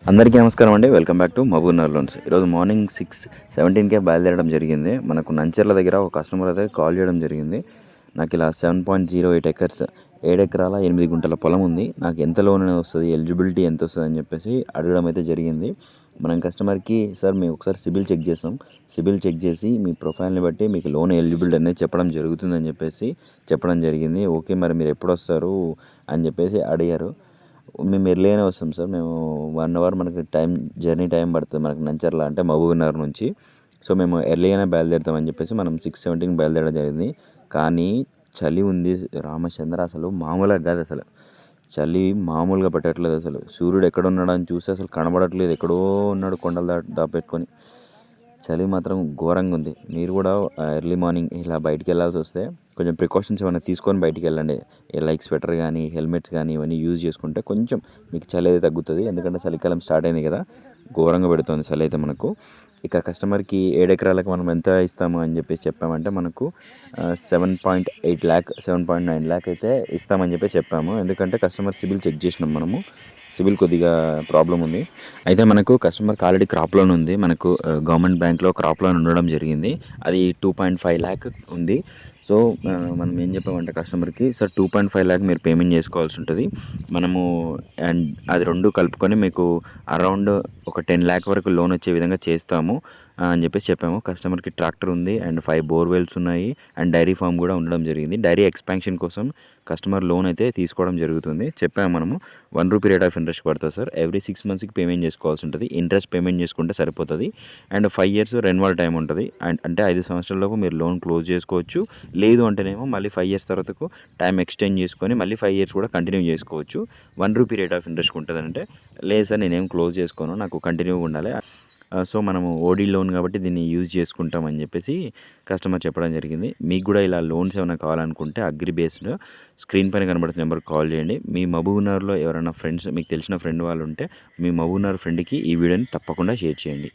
అందరికీ నమస్కారం అండి. Welcome back to Mahabubnagar loans. ఈరోజు మార్నింగ్ 6:17కే బయలుదేరడం జరిగింది. మనకు నంచెర్ల దగ్గర ఒక కస్టమర్ అయితే కాల్ చేయడం జరిగింది. నాకు ఇలా 7.08 ఎకర్స్ 7 ఎకరాల 8 గుంటల పొలం ఉంది. నాకు ఎంత లోన్ వస్తుంది, ఎలిజిబిలిటీ ఎంత వస్తుంది అని చెప్పేసి అడగడం అయితే జరిగింది. మనం కస్టమర్కి సార్ మేము ఒకసారి సిబిల్ చెక్ చేస్తాం, సిబిల్ చెక్ చేసి మీ ప్రొఫైల్ని బట్టి మీకు లోన్ ఎలిజిబిలిటీ అనేది చెప్పడం జరుగుతుందని చెప్పేసి చెప్పడం జరిగింది. ఓకే, మరి మీరు ఎప్పుడు వస్తారు అని చెప్పేసి అడిగారు. మేము ఎర్లీగానే వస్తాం సార్. మేము 1 అవర్ మనకి జర్నీ టైం పడుతుంది మనకి నంచర్ల అంటే మహబూబ్‌నగర్ నుంచి. సో మేము ఎర్లీగానే బయలుదేరుతామని చెప్పేసి మనం 6:17కి బయలుదేరడం జరిగింది. కానీ చలి ఉంది రామచంద్ర, అసలు మామూలుగా కాదు. అసలు చలి మామూలుగా పెట్టట్లేదు. అసలు సూర్యుడు ఎక్కడ ఉన్నాడు అని చూస్తే అసలు కనబడట్లేదు. ఎక్కడో ఉన్నాడు కొండలు దాపెట్టుకొని. చలి మాత్రం ఘోరంగా ఉంది. మీరు కూడా ఎర్లీ మార్నింగ్ ఇలా బయటికి వెళ్ళాల్సి వస్తే కొంచెం ప్రికాషన్స్ ఏమైనా తీసుకొని బయటికి వెళ్ళండి. లైక్ స్వెటర్ కానీ, హెల్మెట్స్ కానీ ఇవన్నీ యూజ్ చేసుకుంటే కొంచెం మీకు చలి అయితే తగ్గుతుంది. ఎందుకంటే చలికాలం స్టార్ట్ అయింది కదా, ఘోరంగా పెడుతుంది చలి అయితే మనకు. ఇక కస్టమర్కి 7 ఎకరాలకు మనం ఎంత ఇస్తాము అని చెప్పేసి చెప్పామంటే మనకు 7.8 ల్యాక్ 7.9 ల్యాక్ అయితే ఇస్తామని చెప్పేసి చెప్పాము. ఎందుకంటే కస్టమర్ సిబిల్ చెక్ చేసినాం మనము. సిబిల్ కొద్దిగా ప్రాబ్లం ఉంది. అయితే మనకు కస్టమర్కి ఆల్రెడీ క్రాప్ లోన్ ఉంది. మనకు గవర్నమెంట్ బ్యాంక్లో క్రాప్ లోన్ ఉండడం జరిగింది. అది 2.5 ల్యాక్ ఉంది. సో మనం ఏం చెప్పామంటే కస్టమర్కి, సార్ 2.5 ల్యాక్ మీరు పేమెంట్ చేసుకోవాల్సి ఉంటుంది. మనము అండ్ అది రెండు కలుపుకొని మీకు అరౌండ్ ఒక 10 ల్యాక్ వరకు లోన్ వచ్చే విధంగా చేస్తాము అని చెప్పేసి చెప్పాము. కస్టమర్కి ట్రాక్టర్ ఉంది అండ్ 5 బోర్వెల్స్ ఉన్నాయి అండ్ డైరీ ఫామ్ కూడా ఉండడం జరిగింది. డైరీ ఎక్స్పాన్షన్ కోసం కస్టమర్ లోన్ అయితే తీసుకోవడం జరుగుతుంది. చెప్పాము మనము 1 రూపీ రేట్ ఆఫ్ ఇంట్రెస్ట్ పడుతుంది సార్. ఎవ్రీ 6 మంత్స్కి పేమెంట్ చేసుకోవాల్సి ఉంటుంది. ఇంట్రెస్ట్ పేమెంట్ చేసుకుంటే సరిపోతుంది. అండ్ 5 ఇయర్స్ రెన్యువల్ టైం ఉంటుంది. అండ్ అంటే 5 సంవత్సరాలలోపు మీరు లోన్ క్లోజ్ చేసుకోవచ్చు. లేదు అంటేనేమో మళ్ళీ 5 ఇయర్స్ తర్వాతకు టైం ఎక్స్టెండ్ చేసుకొని మళ్ళీ 5 ఇయర్స్ కూడా కంటిన్యూ చేసుకోవచ్చు. 1 రూపీ రేట్ ఆఫ్ ఇంట్రెస్ట్ ఉంటుంది. అంటే లేదు సార్ నేనేం క్లోజ్ చేసుకోను, నాకు కంటిన్యూగా ఉండాలి. సో మనము ఓడీ లోన్ కాబట్టి దీన్ని యూజ్ చేసుకుంటామని చెప్పేసి కస్టమర్ చెప్పడం జరిగింది. మీకు కూడా ఇలా లోన్స్ ఏమైనా కావాలనుకుంటే అగ్రి బేస్డ్ స్క్రీన్ పైన కనబడుతున్న నెంబర్కి కాల్ చేయండి. మీ మహబూబ్‌నగర్లో ఎవరైనా ఫ్రెండ్స్, మీకు తెలిసిన ఫ్రెండ్ వాళ్ళు ఉంటే మీ మహబూబ్‌నగర్ ఫ్రెండ్కి ఈ వీడియోని తప్పకుండా షేర్ చేయండి.